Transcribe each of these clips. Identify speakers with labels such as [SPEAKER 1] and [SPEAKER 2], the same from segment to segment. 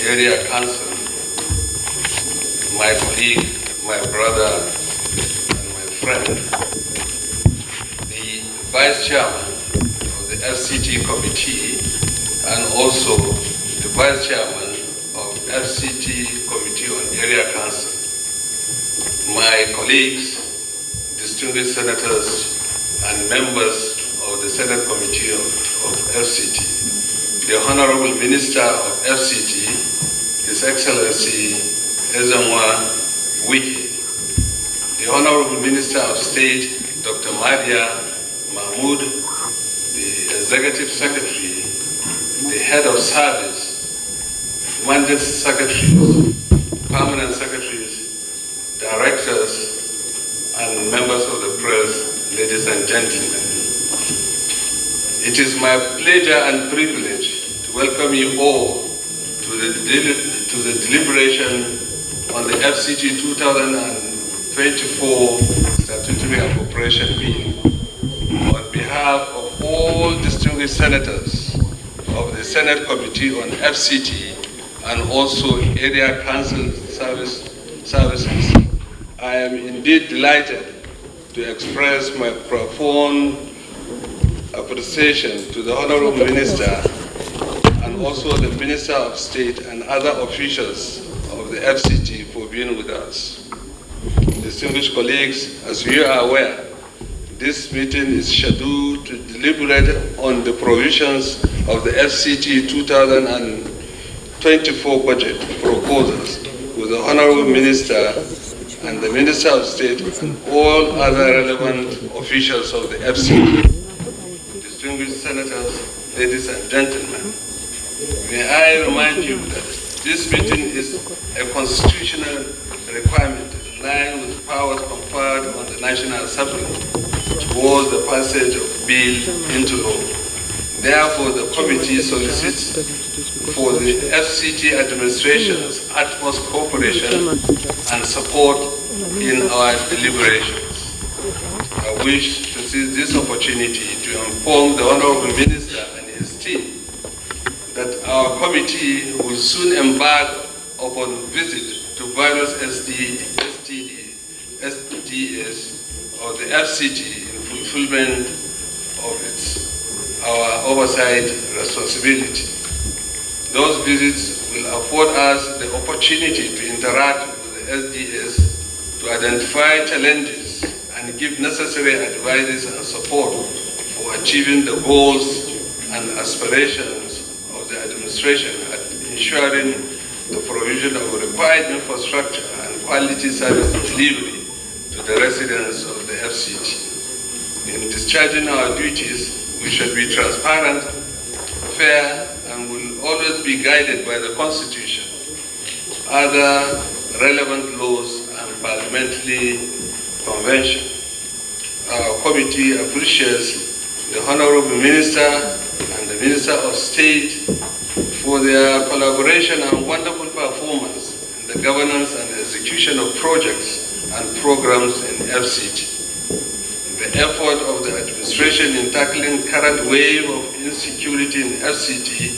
[SPEAKER 1] Area Council, my colleague, my brother, and my friend, the Vice Chairman of the FCT Committee, and also the Vice Chairman of FCT Committee on Area Council, my colleagues, distinguished senators, and members of the Senate Committee of FCT, the Honorable Minister of FCT, His Excellency Wike, the Honorable Minister of State, Dr. Madia Mahmoud, the Executive Secretary, the Head of Service, Mandate Secretaries, Permanent Secretaries, Directors, and members of the press, ladies and gentlemen. It is my pleasure and privilege to welcome you all to the deliberation on the FCT 2024 Statutory Appropriation Bill. On behalf of all distinguished senators of the Senate Committee on FCT and also Area Council Services, I am indeed delighted to express my profound appreciation to the Honorable Minister and also the Minister of State and other officials of the FCT for being with us. Distinguished colleagues, as you are aware, this meeting is scheduled to deliberate on the provisions of the FCT 2024 budget proposals with the Honorable Minister and the Minister of State and all other relevant officials of the FCT. Distinguished senators, ladies and gentlemen, may I remind you that this meeting is a constitutional requirement in line with powers conferred on the National Assembly towards the passage of bill into law. Therefore, the committee solicits for the FCT administration's utmost cooperation and support in our deliberations. I wish to seize this opportunity to inform the Honorable Minister and his team that our committee will soon embark upon a visit to various SDAs of the FCT in fulfillment of our oversight responsibility. Those visits will afford us the opportunity to interact with the SDAs to identify challenges and give necessary advice and support for achieving the goals and aspirations of the administration and ensuring the provision of required infrastructure and quality service delivery to the residents of the FCT. In discharging our duties, we should be transparent, fair, and will always be guided by the Constitution, other relevant laws, and parliamentary convention. Our committee appreciates the Honorable Minister and the Minister of State for their collaboration and wonderful performance in the governance and execution of projects and programs in FCT. The effort of the administration in tackling current wave of insecurity in FCT,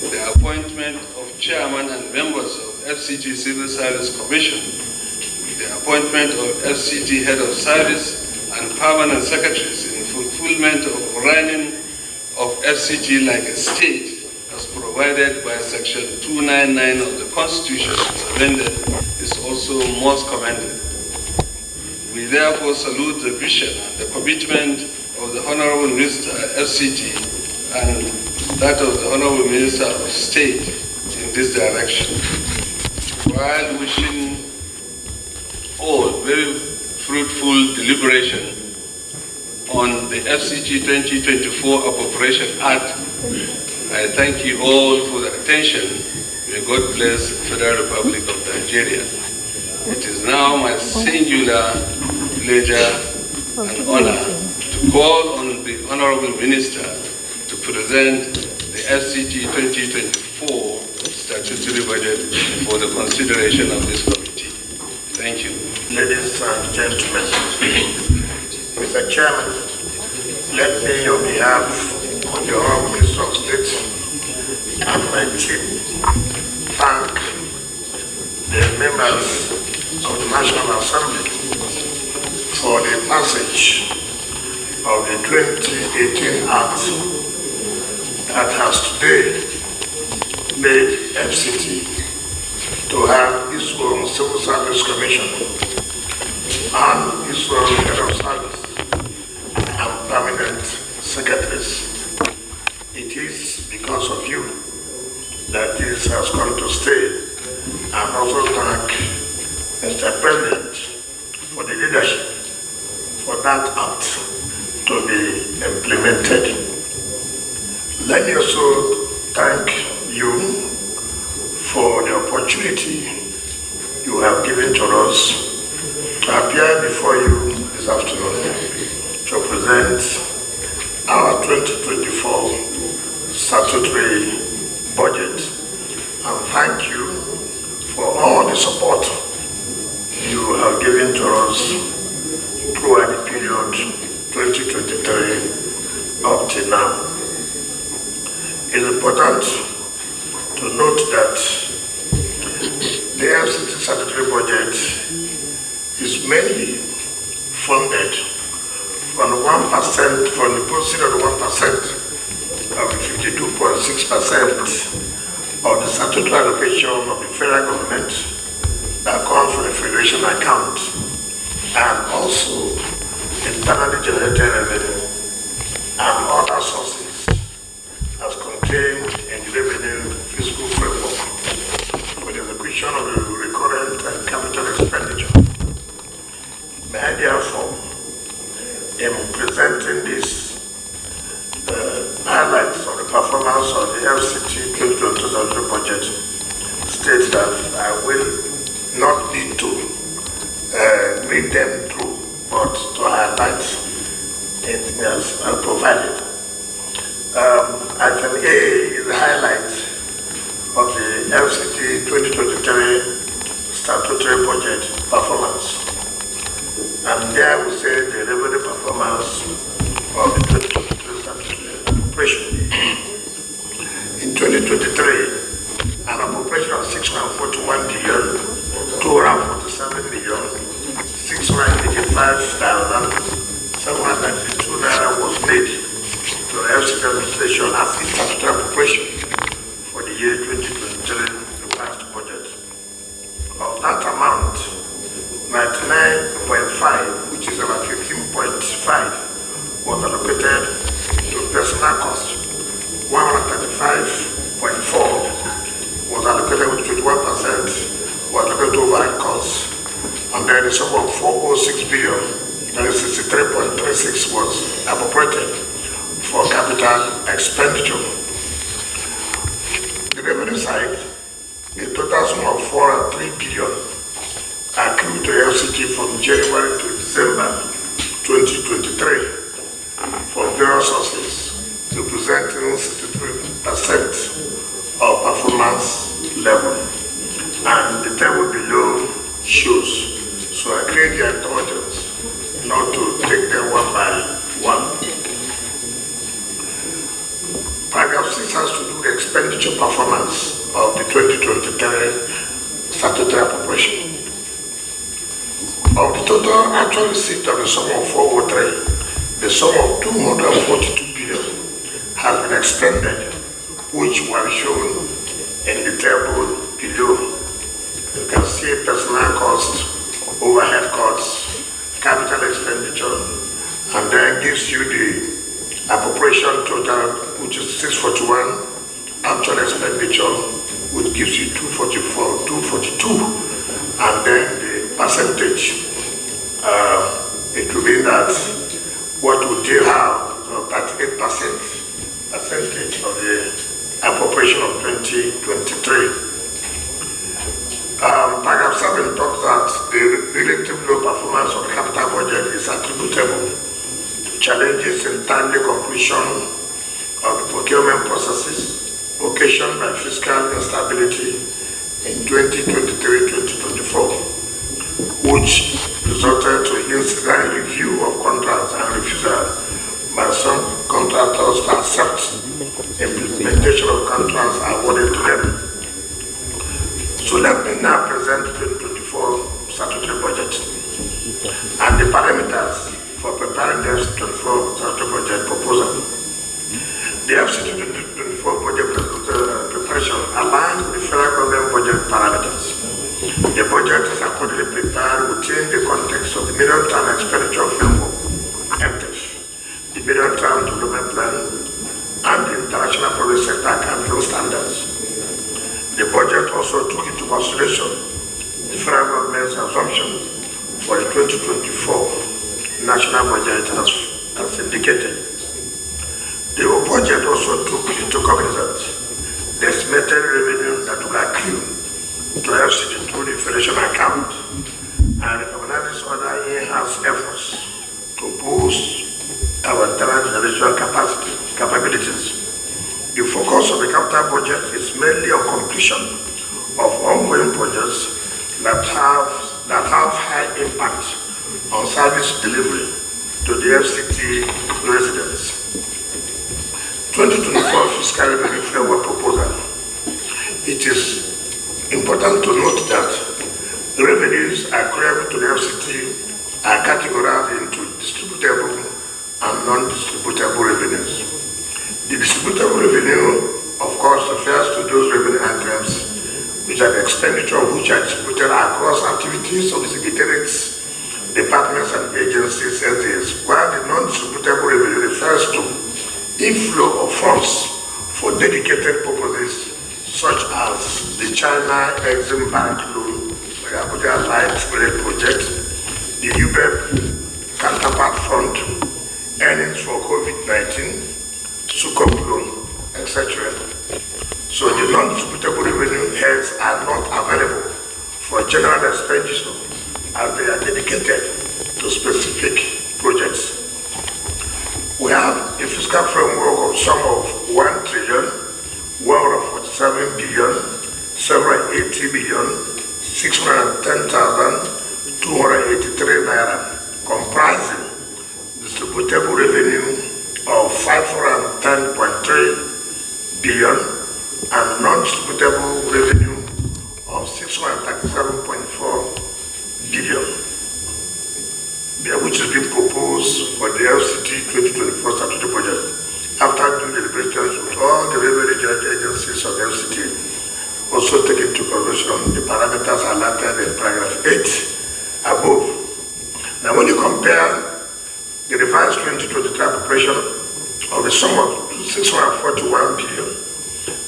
[SPEAKER 1] the appointment of chairman and members of FCT Civil Service Commission, the appointment of FCT Head of Service and permanent secretaries in fulfillment of running of FCT like a state as provided by Section 299 of the Constitution as amended is also most commended. We therefore salute the vision and the commitment of the Honorable Minister FCT and that of the Honorable Minister of State in this direction, while wishing all very fruitful deliberation on the FCT 2024 Appropriation Act. I thank you all for the attention. May God bless the Federal Republic of Nigeria. It is now my singular pleasure and honor to call on the Honorable Minister to present the FCT 2024 statutory budget for the consideration of this committee. Thank you.
[SPEAKER 2] Ladies and gentlemen, Mr. Chairman, let me, on behalf of the Honorable Minister of State and my team, thank the members of the National Assembly for the passage of the 2018 Act that has today made FCT to have its own Civil Service Commission and its own head of service and permanent secretaries. It is because of you that this has come to stay, and also thank Mr. President for the leadership for that act to be implemented. Let me also thank you for the opportunity you have given to us to appear before you this afternoon to present our 2024 statutory budget, and thank you for all the support you have given to us throughout the period 2023 up till now. It's important to note that the FCT statutory budget is mainly funded from 1%, from the proceeds of the 1% of the 52.6% of the statutory allocation of the federal government that comes from the federation account, and also internally generated revenue and other sources as contained in the revenue fiscal framework for the execution of the recurrent and capital expenditure. May I therefore, in presenting this highlights of the performance of the FCT 2022 budget, state that I will not need to read them through, but to highlight anything else I provided. Item A is the highlight of the FCT 2023 statutory budget performance. And there we say the revenue performance of the 2023 statutory appropriation. In 2023, an appropriation of 641 billion, 247 million, 685,792 naira was made to the FCT administration as its statutory appropriation for the year 2023, the past budget. Of that amount, 99.5, which is about 15.5, was allocated to personal costs. 135.4 was allocated with 21%, was allocated to overhead costs, and then the sum of 406 billion, that is 63.36, was appropriated for capital expenditure. The revenue side, a total sum of 403 billion accrued to FCT from January to December 2023 from various sources, representing 63% of performance level. And the table below shows, so I create the indulgence not to take them one by one. Paragraph 6 has to do with the expenditure performance of the 2023 statutory appropriation. Of the total actual receipt of the sum of 403, the sum of 242 billion has been expended, which was shown in the table below. You can see personnel costs, overhead costs, capital expenditure, and then gives you the appropriation total, which is 641, actual expenditure, which gives you 244, 242, and then the percentage. It will be that what would you have, 38% percentage of the appropriation of 2023. Paragraph 7 talks that the relative low performance of the capital budget is attributable to challenges in timely conclusion of the procurement processes occasioned by fiscal instability in 2023-2024, which resulted to incident review of contracts and refusal by some contractors to accept implementation of contracts awarded to them. So let me now present the 2024 statutory budget and the parameters for preparing the FCT 2024 statutory budget proposal. The FCT 2024 budget preparation aligns with the federal government budget parameters. The budget is accordingly prepared within the context of the Medium-Term Expenditure Framework, MTEF, the Medium-Term Development Plan, and the International Public Sector Accounting Standards. The budget also took into consideration the federal government's assumption for the 2024 national budget as indicated. The budget also took into cognizance the estimated revenue that will accrue to FCT through the Federation account and recognizes other enhanced efforts to boost our internal generation capabilities. The focus of the capital budget is mainly on completion of ongoing projects that have high impact on service delivery to the FCT residents. 2024 fiscal revenue framework proposal. It is important to note that revenues accrued to the FCT are categorized into distributable and non-distributable revenues. The distributable revenue, of course, refers to those revenue items which are the expenditure which are distributed across activities of the secretariats, departments and agencies, SDs, while the non-distributable revenue refers to inflow of funds for dedicated purposes such as the China Exim Bank loan, the Abuja Light Rail project, the UBEP counterpart fund, earnings for COVID-19, Sukuk loan, etc. So the non-distributable revenue heads are not available for general expenditure as they are dedicated to specific projects. We have a fiscal framework of sum of 1,147,780,610,203 naira, comprising distributable revenue of 510.3 billion and non-distributable revenue of 637.4 billion. Which has been proposed for the FCT 2024 statutory budget after due deliberations with all the revenue judge agencies of the FCT. Also take into consideration the parameters highlighted in paragraph 8 above. Now when you compare the revised 2023 appropriation of the sum of 641 billion,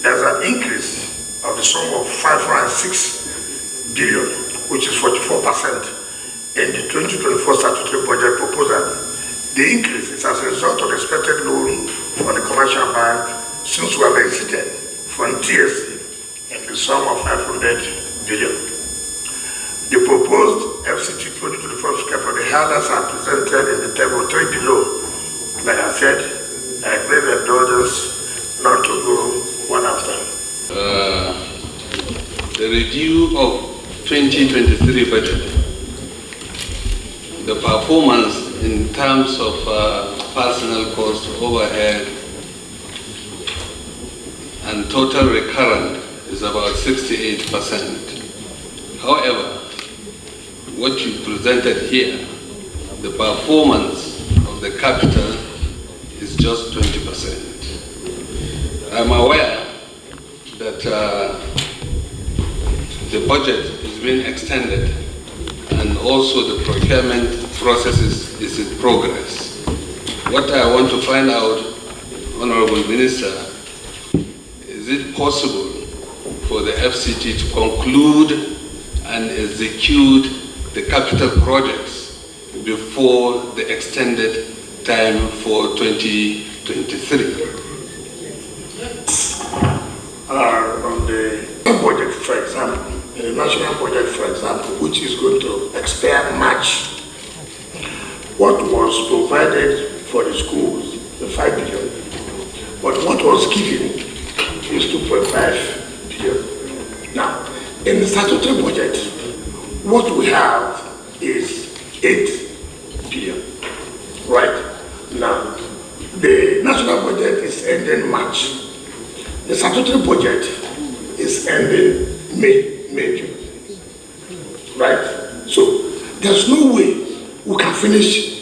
[SPEAKER 2] there's an increase of the sum of 506 billion, which is 44%. In the 2024 statutory budget proposal. The increase is as a result of expected loan from the commercial bank since we have exited from TSC in the sum of 500 billion. The proposed FCT 2024 fiscal for the highlights are presented in the table 3 below. Like I said, I crave indulgence not to go one after.
[SPEAKER 1] The review of 2023 budget. The performance in terms of personnel cost, overhead, and total recurrent is about 68%. However, what you presented here, the performance of the capital is just 20%. I'm aware that the budget is being extended and also the procurement process is in progress. What I want to find out, Honorable Minister, is it possible for the FCT to conclude and execute the capital projects before the extended time for 2023?
[SPEAKER 2] On the budget, for example, in the national budget, for example, which is going to expire March, what was provided for the schools, the 5 billion, but what was given is 2.5 billion. Now, in the statutory budget, what we have is 8 billion, right? Now, the national budget is ending March. The statutory budget is ending May, June. there's no way we can finish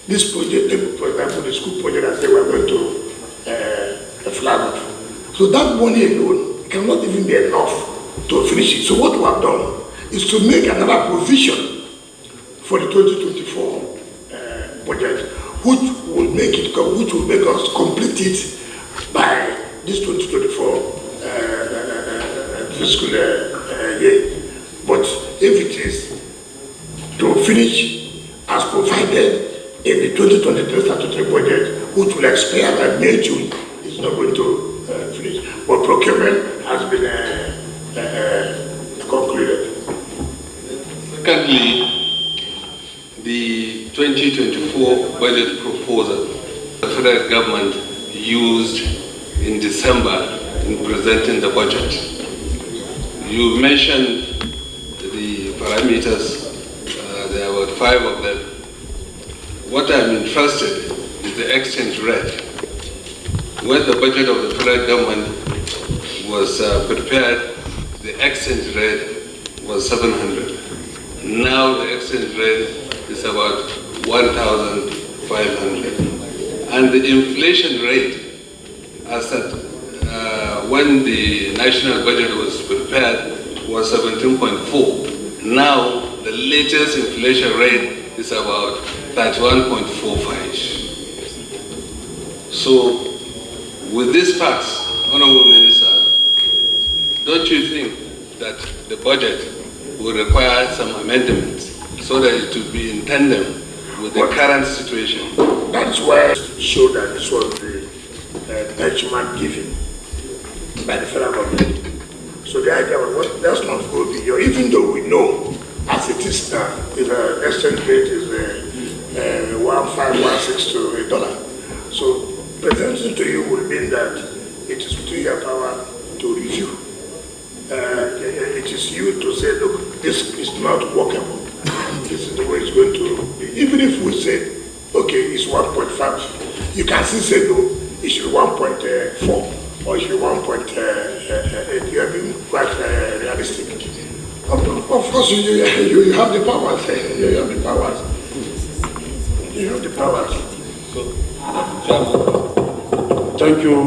[SPEAKER 2] this project, for example, the school project that they were going to flag off. So that money alone cannot even be enough to finish it. So what we have done is to make another provision for the 2024 budget, which will make us complete it by this 2024 fiscal year. But if it is to finish as provided in the 2023 statutory budget, which will expire by May, June, it's not going to finish. But procurement has been concluded.
[SPEAKER 1] Secondly, the 2024 budget proposal the federal government used in December in presenting the budget. You mentioned the parameters, there are about 5 of them. What I'm interested in is the exchange rate. When the budget of the federal government was prepared, the exchange rate was 700. Now the exchange rate is about 1,500. And the inflation rate, as at when the national budget was prepared, was 17.4. Now the latest inflation rate is about 31.45. So with these facts, Honorable Minister, don't you think that the budget will require some amendments so that it will be in tandem with the current situation?
[SPEAKER 2] That's why I showed that this was the benchmark given by the federal government. So the idea was, well, let's not go beyond, even though we know, as it is now, the exchange rate is 1.516 to $1. So presenting to you will mean that it is within your power to review. It is you to say, look, this is not workable. This is the way it's going to be. Even if we say, okay, it's 1.5, you can still say, no, it should be 1.4 or it should be 1.8. You have been quite realistic. Of course, you have the powers. You have the powers. You have the powers.
[SPEAKER 3] Thank you.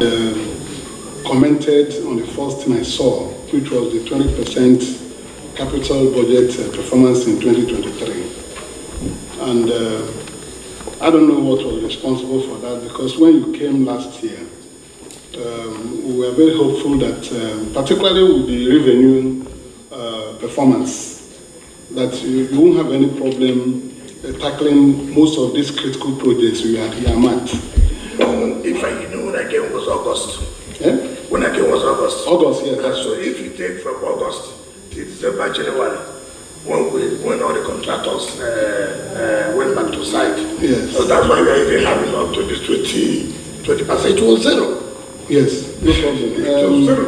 [SPEAKER 3] Commented on the first thing I saw, which was the 20% capital budget performance in 2023. And I don't know what was responsible for that, because when you came last year, we were very hopeful that, particularly with the revenue performance, that you won't have any problem tackling most of these critical projects we had earmarked.
[SPEAKER 2] In fact, when I came was August.
[SPEAKER 3] Yeah?
[SPEAKER 2] When I came was August.
[SPEAKER 3] August, yes.
[SPEAKER 2] And so if you take from August to December, January, when all the contractors went back to site.
[SPEAKER 3] Yes.
[SPEAKER 2] So that's why we are even having up to this 20%. It was zero.
[SPEAKER 3] Yes, no problem.
[SPEAKER 2] It was zero.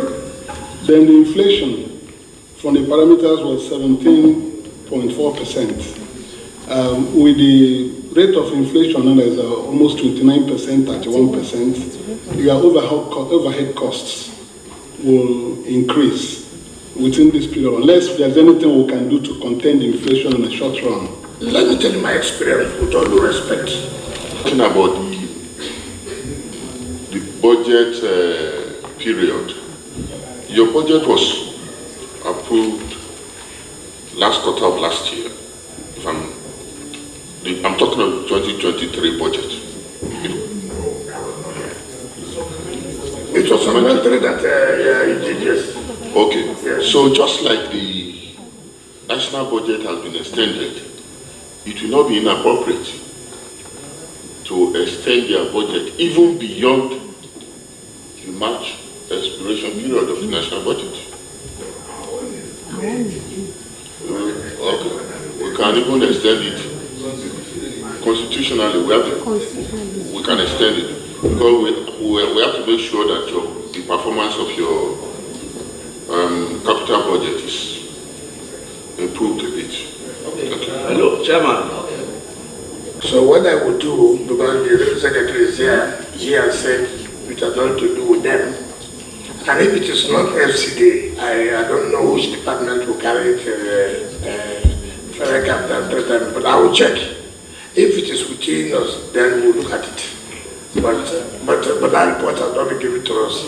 [SPEAKER 3] Then the inflation from the parameters was 17.4%. With the rate of inflation, that is almost 29%, 31%, your overhead costs will increase within this period, unless there's anything we can do to contain the inflation in the short run.
[SPEAKER 2] Let me tell you my experience, with all due respect.
[SPEAKER 4] Talking about the budget period, your budget was approved last quarter of last year. If I'm talking of the 2023 budget.
[SPEAKER 2] It was supplementary that you did, yes.
[SPEAKER 4] Okay,
[SPEAKER 2] yes.
[SPEAKER 4] So just like the national budget has been extended, it will not be inappropriate to extend their budget even beyond the March expiration period of the national budget. Okay, we can even extend it constitutionally. We can extend it because we have to make sure that the performance of your capital budget is improved a bit. Okay.
[SPEAKER 5] Hello, Chairman.
[SPEAKER 2] So what I would do, because the Revenue Secretary is here, he has said it has nothing to do with them. And if it is not FCT, I don't know which department will carry it But I will check. If it is within us, then we'll look at it. But that report has not been given to us.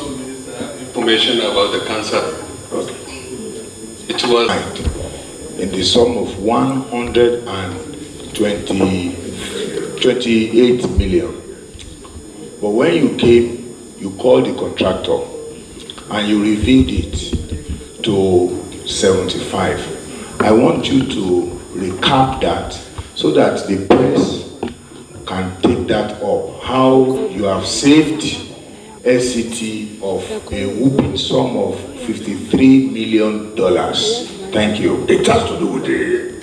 [SPEAKER 1] Information about the cancer.
[SPEAKER 2] Okay.
[SPEAKER 1] It was
[SPEAKER 5] in the sum of 128 million. But when you came, you called the contractor and you reviewed it to 75. I want you to recap that so that the press can take that up. How you have saved FCT of a whooping sum of $53 million. Thank you.
[SPEAKER 2] It has to do with the